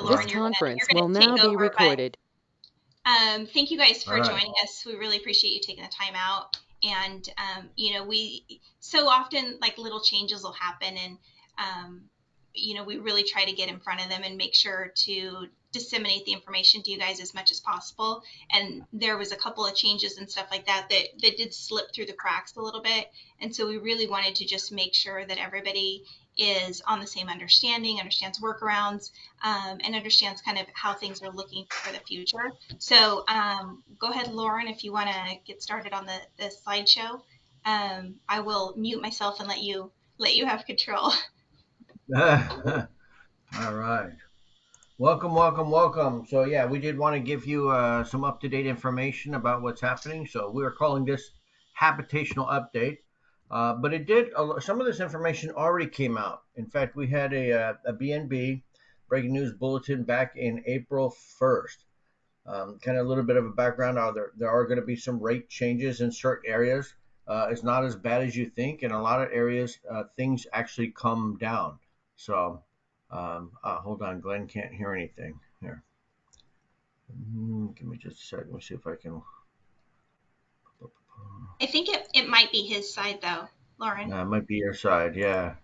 This Lauren, conference you're will gonna now take be over, recorded. but thank you guys for All right. joining us. We really appreciate you taking the time out. And you know, we so often like little changes will happen, and you know, we really try to get in front of them and make sure to disseminate the information to you guys as much as possible. And there was a couple of changes and stuff like that that did slip through the cracks a little bit. And so we really wanted to just make sure that everybody is on the same understanding, understands workarounds, and understands kind of how things are looking for the future. So go ahead, Lauren, if you want to get started on the slideshow. I will mute myself and let you have control. All right. Welcome, welcome, welcome. So yeah, we did want to give you some up-to-date information about what's happening. So we are calling this habitational update. But it did, some of this information already came out. In fact, we had a BNB breaking news bulletin back in April 1st. Kind of a little bit of a background. There are going to be some rate changes in certain areas. It's not as bad as you think. In a lot of areas, things actually come down. So hold on, Glenn can't hear anything here. Give me just a second. Let me see if I can. I think it might be his side though, Lauren. It might be your side, yeah.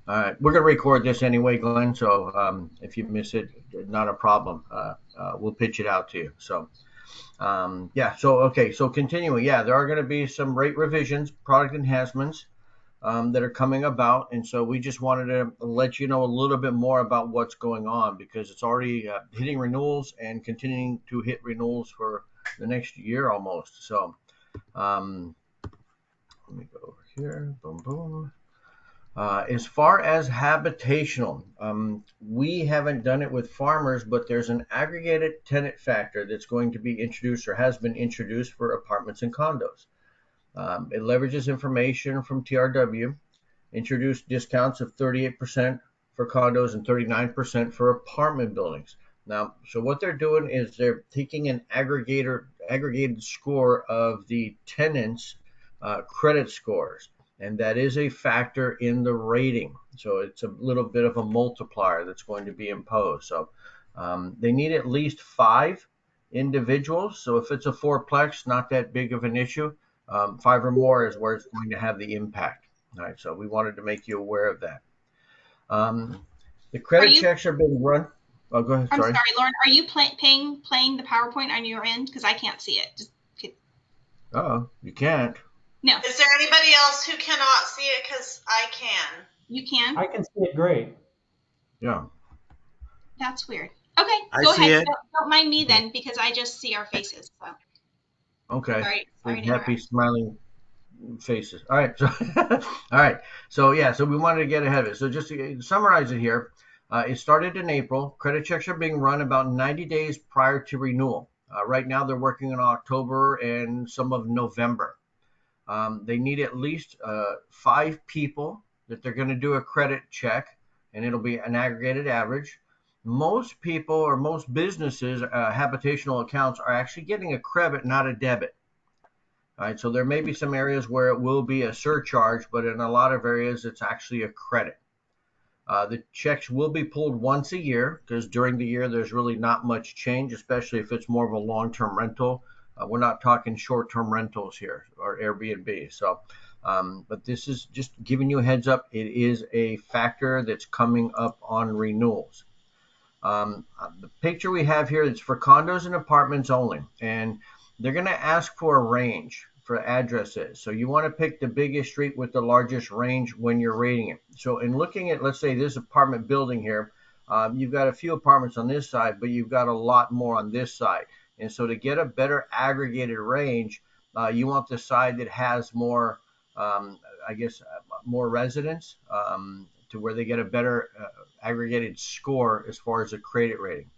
All right, we're gonna record this anyway, Glenn. So if you miss it, not a problem. We'll pitch it out to you. So yeah. So okay. So continuing, yeah, there are going to be some rate revisions, product enhancements that are coming about, and so we just wanted to let you know a little bit more about what's going on because it's already hitting renewals and continuing to hit renewals for the next year almost. So let me go over here. Boom, boom. As far as habitational, we haven't done it with farmers, but there's an aggregated tenant factor that's going to be introduced or has been introduced for apartments and condos. It leverages information from TRW, introduced discounts of 38% for condos and 39% for apartment buildings. Now, so what they're doing is they're taking an aggregated score of the tenants' credit scores, and that is a factor in the rating. So it's a little bit of a multiplier that's going to be imposed. So they need at least 5 individuals. So if it's a fourplex, not that big of an issue. 5 or more is where it's going to have the impact. All right, so we wanted to make you aware of that. The credit checks are being run. Oh, go ahead. I'm sorry, Lauren. Are you playing the PowerPoint on your end? Because I can't see it. Oh, you can't. No. Is there anybody else who cannot see it? Because I can. You can? I can see it great. Yeah. That's weird. Okay, go ahead. Don't mind me then, because I just see our faces. So. Okay. Sorry happy, smiling faces. All right. So, all right. So yeah. So we wanted to get ahead of it. So just to summarize it here, it started in April. Credit checks are being run about 90 days prior to renewal. Right now, they're working in October and some of November. They need at least 5 people that they're going to do a credit check, and it'll be an aggregated average. Most people or most businesses, habitational accounts, are actually getting a credit, not a debit. All right, so there may be some areas where it will be a surcharge, but in a lot of areas, it's actually a credit. The checks will be pulled once a year because during the year, there's really not much change, especially if it's more of a long-term rental. We're not talking short-term rentals here or Airbnb. So, but this is just giving you a heads up. It is a factor that's coming up on renewals. The picture we have here is for condos and apartments only, and they're going to ask for a range for addresses. So you want to pick the biggest street with the largest range when you're rating it. So in looking at, let's say, this apartment building here, you've got a few apartments on this side, but you've got a lot more on this side. And so to get a better aggregated range, you want the side that has more, more residents to where they get a better aggregated score as far as a credit rating.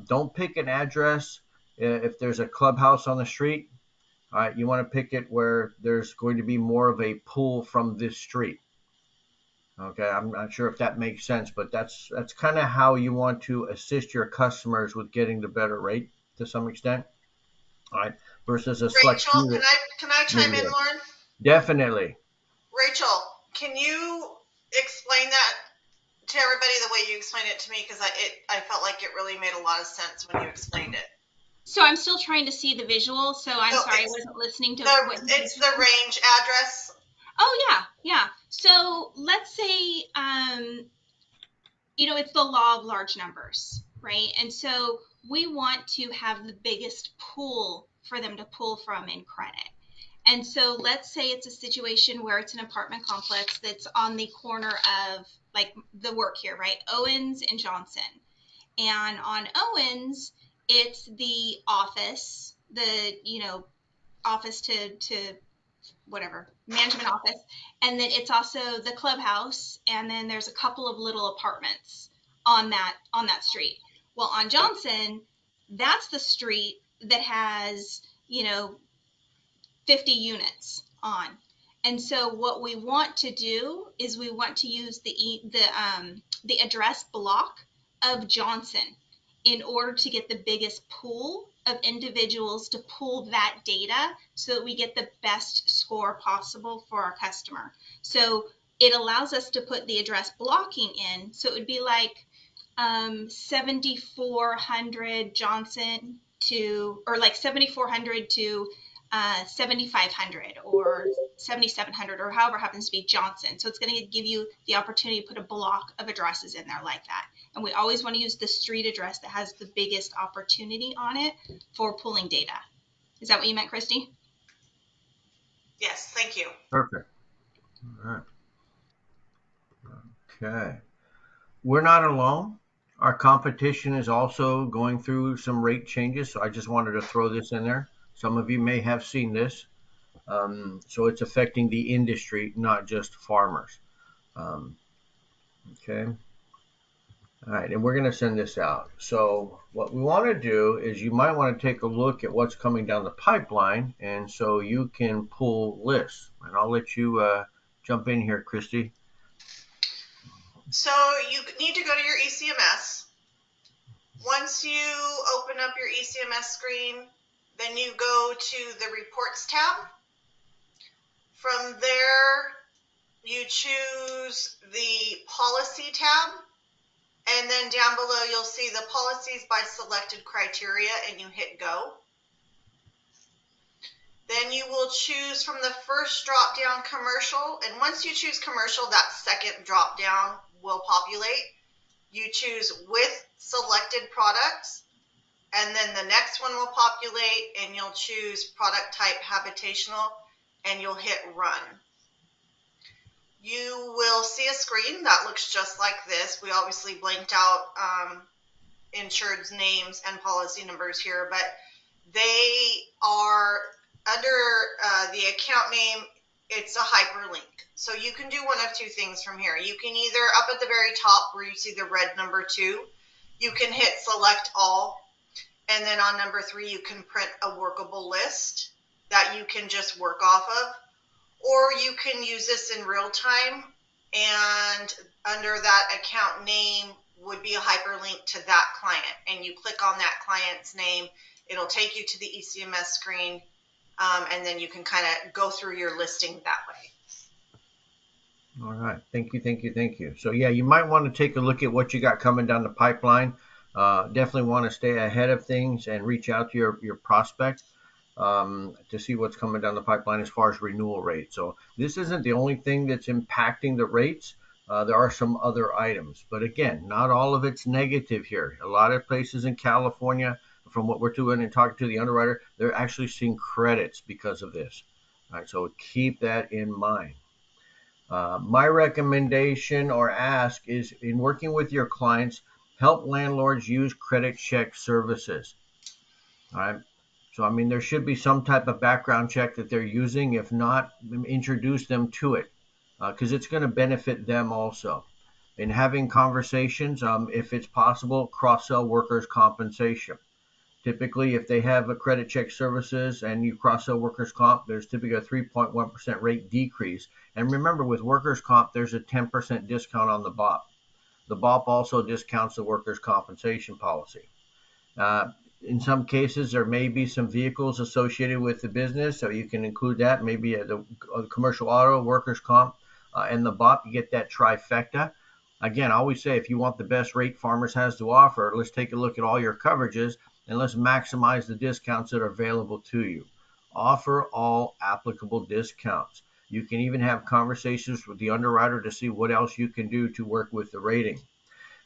Don't pick an address if there's a clubhouse on the street. All right, you want to pick it where there's going to be more of a pull from this street. Okay, I'm not sure if that makes sense, but that's kind of how you want to assist your customers with getting the better rate to some extent. All right, versus a select. Rachel, can I chime in, Lauren? Definitely. Rachel, can you explain that to everybody the way you explained it to me, because I felt like it really made a lot of sense when you explained it. So I'm still trying to see the visual, so I'm So sorry I wasn't listening to what you it's the range address. Oh yeah. So let's say it's the law of large numbers, right? And so we want to have the biggest pool for them to pull from in credit. And so let's say it's a situation where it's an apartment complex that's on the corner of like the work here, right? Owens and Johnson. And on Owens, it's the office, office to whatever, management office. And then it's also the clubhouse. And then there's a couple of little apartments on that street. Well, on Johnson, that's the street that has, 50 units on. And so what we want to do is we want to use the address block of Johnson in order to get the biggest pool of individuals to pull that data so that we get the best score possible for our customer. So it allows us to put the address blocking in. So it would be like 7,400 Johnson or like 7,400 to 7,500 or 7,700 or however happens to be Johnson. So it's going to give you the opportunity to put a block of addresses in there like that. And we always want to use the street address that has the biggest opportunity on it for pulling data. Is that what you meant, Christy? Yes, thank you. Perfect. All right. Okay. We're not alone. Our competition is also going through some rate changes, so I just wanted to throw this in there. Some of you may have seen this. So it's affecting the industry, not just farmers. Okay. All right, and we're going to send this out. So what we want to do is you might want to take a look at what's coming down the pipeline, and so you can pull lists. And I'll let you jump in here, Christy. So you need to go to your ECMS. Once you open up your ECMS screen, then you go to the Reports tab. From there, you choose the Policy tab, and then down below you'll see the Policies by Selected Criteria, and you hit Go. Then you will choose from the first drop-down Commercial, and once you choose Commercial, that second drop-down will populate. You choose With Selected Products, and then the next one will populate, and you'll choose Product Type Habitational, and you'll hit Run. You will see a screen that looks just like this. We obviously blanked out insured's names and policy numbers here, but they are under the account name. It's a hyperlink. So you can do one of two things from here. You can either, up at the very top where you see the red number 2, you can hit Select All, and then on number 3 you can print a workable list that you can just work off of. Or you can use this in real time, and under that account name would be a hyperlink to that client. And you click on that client's name, it'll take you to the ECMS screen, and then you can kind of go through your listing that way. All right. Thank you. So yeah, you might want to take a look at what you got coming down the pipeline. Definitely want to stay ahead of things and reach out to your prospect. To see what's coming down the pipeline as far as renewal rates. So this isn't the only thing that's impacting the rates. There are some other items, but again, not all of it's negative here. A lot of places in California, from what we're doing and talking to the underwriter, they're actually seeing credits because of this. All right, so keep that in mind. My recommendation or ask is, in working with your clients, help landlords use credit check services. All right. So, I mean, there should be some type of background check that they're using. If not, introduce them to it because it's going to benefit them also. In having conversations, if it's possible, cross-sell workers' compensation. Typically, if they have a credit check services and you cross-sell workers' comp, there's typically a 3.1% rate decrease. And remember, with workers' comp, there's a 10% discount on the BOP. The BOP also discounts the workers' compensation policy. In some cases, there may be some vehicles associated with the business, so you can include that. Maybe the commercial auto, workers' comp, and the BOP. You get that trifecta. Again, I always say if you want the best rate Farmers has to offer, let's take a look at all your coverages and let's maximize the discounts that are available to you. Offer all applicable discounts. You can even have conversations with the underwriter to see what else you can do to work with the rating.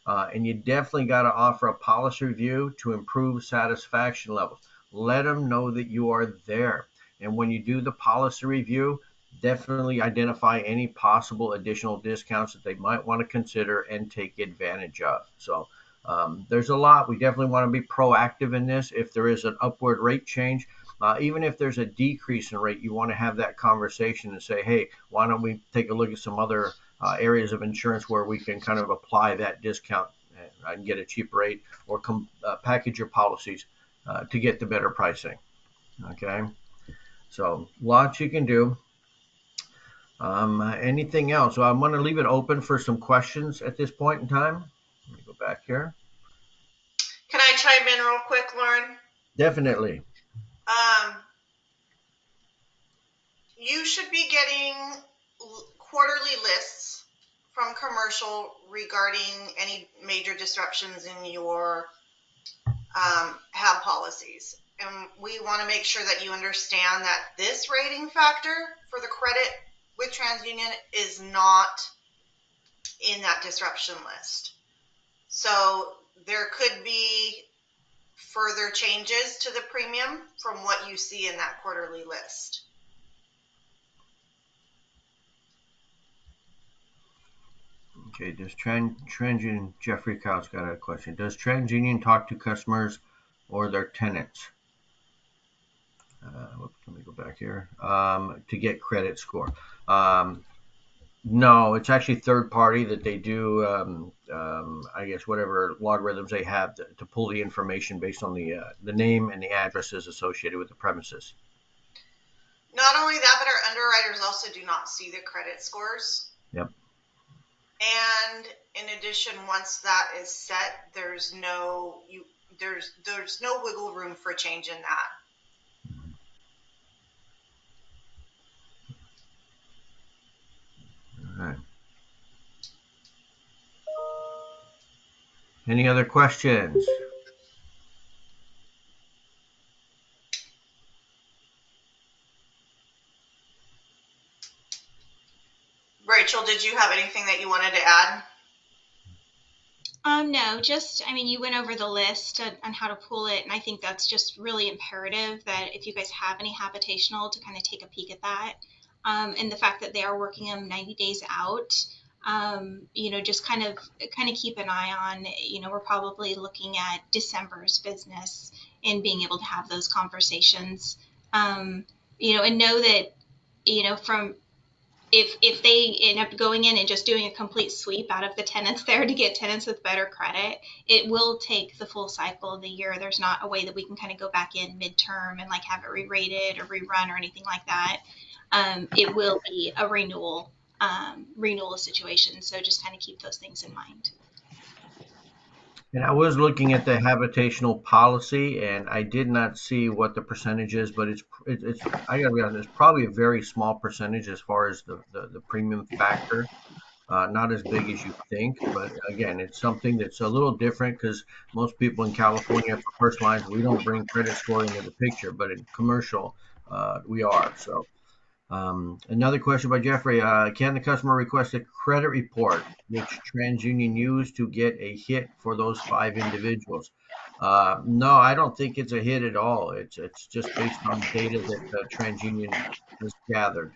And you definitely got to offer a policy review to improve satisfaction levels. Let them know that you are there. And when you do the policy review, definitely identify any possible additional discounts that they might want to consider and take advantage of. So there's a lot. We definitely want to be proactive in this. If there is an upward rate change, even if there's a decrease in rate, you want to have that conversation and say, hey, why don't we take a look at some other areas of insurance where we can kind of apply that discount and get a cheap rate, or package your policies to get the better pricing. Okay, so lots you can do. Anything else? So I'm going to leave it open for some questions at this point in time. Let me go back here. Can I chime in real quick, Lauren? Definitely. You should be getting quarterly lists from commercial regarding any major disruptions in your HAB policies. And we want to make sure that you understand that this rating factor for the credit with TransUnion is not in that disruption list. So there could be further changes to the premium from what you see in that quarterly list. Okay, does TransUnion, Jeffrey Kyle's got a question. Does TransUnion talk to customers or their tenants? Let me go back here. To get credit score. No, it's actually third party that they do, I guess, whatever logarithms they have to pull the information based on the name and the addresses associated with the premises. Not only that, but our underwriters also do not see the credit scores. Yep. And in addition, once that is set, there's no wiggle room for change in that. All right. Any other questions? Rachel, did you have anything that you wanted to add? No, just, I mean, you went over the list on how to pull it, and I think that's just really imperative that if you guys have any habitational to kind of take a peek at that. And the fact that they are working them 90 days out, just kind of keep an eye on, we're probably looking at December's business and being able to have those conversations, and know that, from if they end up going in and just doing a complete sweep out of the tenants there to get tenants with better credit, it will take the full cycle of the year. There's not a way that we can kind of go back in midterm and like have it re-rated or rerun or anything like that. It will be a renewal situation. So just kind of keep those things in mind. And I was looking at the habitational policy, and I did not see what the percentage is, but it's I gotta be honest, it's probably a very small percentage as far as the premium factor. Not as big as you think, but again, it's something that's a little different because most people in California for personal lines, we don't bring credit score into the picture, but in commercial, we are. So another question by Jeffrey. Can the customer request a credit report, which TransUnion used to get a hit for those 5 individuals? No, I don't think it's a hit at all. It's just based on data that TransUnion has gathered.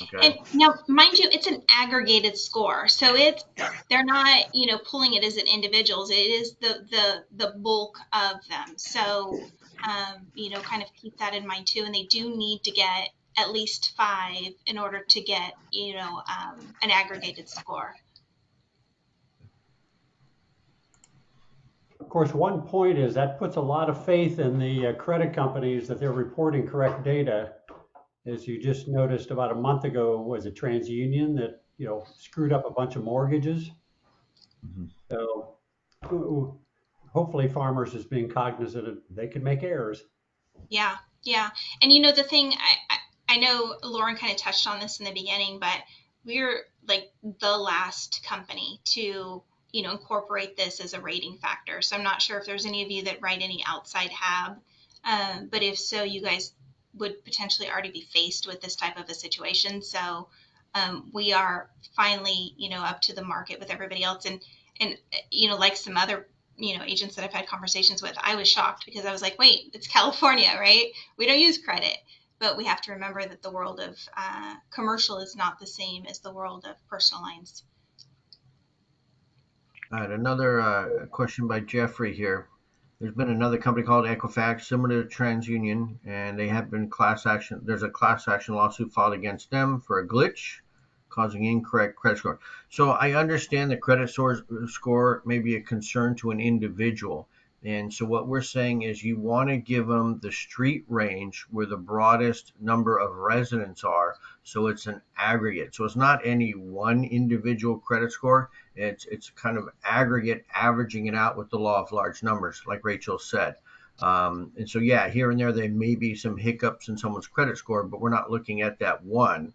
Okay. And now, mind you, it's an aggregated score, so they're not pulling it as an individuals. It is the bulk of them. So kind of keep that in mind too. And they do need to get at least 5 in order to get an aggregated score. Of course, one point is that puts a lot of faith in the credit companies that they're reporting correct data. As you just noticed about a month ago, was it TransUnion that screwed up a bunch of mortgages? Mm-hmm. So hopefully Farmers is being cognizant of they can make errors. Yeah. And the thing, I know Lauren kind of touched on this in the beginning, but we're like the last company to, incorporate this as a rating factor. So I'm not sure if there's any of you that write any outside HAB, but if so, you guys would potentially already be faced with this type of a situation. So we are finally, up to the market with everybody else. And like some other, agents that I've had conversations with, I was shocked because I was like, wait, it's California, right? We don't use credit. But we have to remember that the world of commercial is not the same as the world of personal lines. All right, another question by Jeffrey here. There's been another company called Equifax, similar to TransUnion, and they have been class action. There's a class action lawsuit filed against them for a glitch causing incorrect credit score. So I understand the credit score may be a concern to an individual. And so what we're saying is you want to give them the street range where the broadest number of residents are. So it's an aggregate. So it's not any one individual credit score. It's kind of aggregate, averaging it out with the law of large numbers, like Rachel said. And so, yeah, here and there may be some hiccups in someone's credit score, but we're not looking at that one.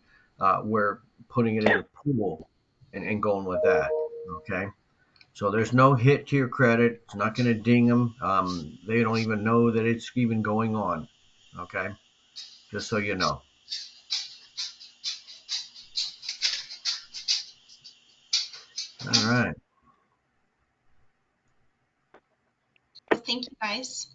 We're putting it in a pool and going with that. Okay. So there's no hit to your credit. It's not going to ding them. They don't even know that it's even going on. Okay. Just so you know. All right. Thank you, guys.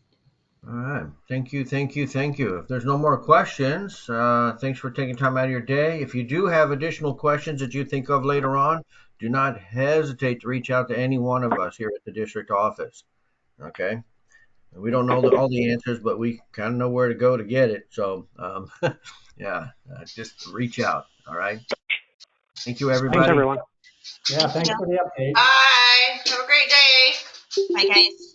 All right. Thank you. Thank you. Thank you. If there's no more questions, thanks for taking time out of your day. If you do have additional questions that you think of later on, do not hesitate to reach out to any one of us here at the district office. Okay. We don't know all the answers, but we kind of know where to go to get it. So, yeah, just reach out. All right. Thank you, everybody. Thanks, everyone. Yeah, thanks for the update. Bye. Have a great day. Bye, guys.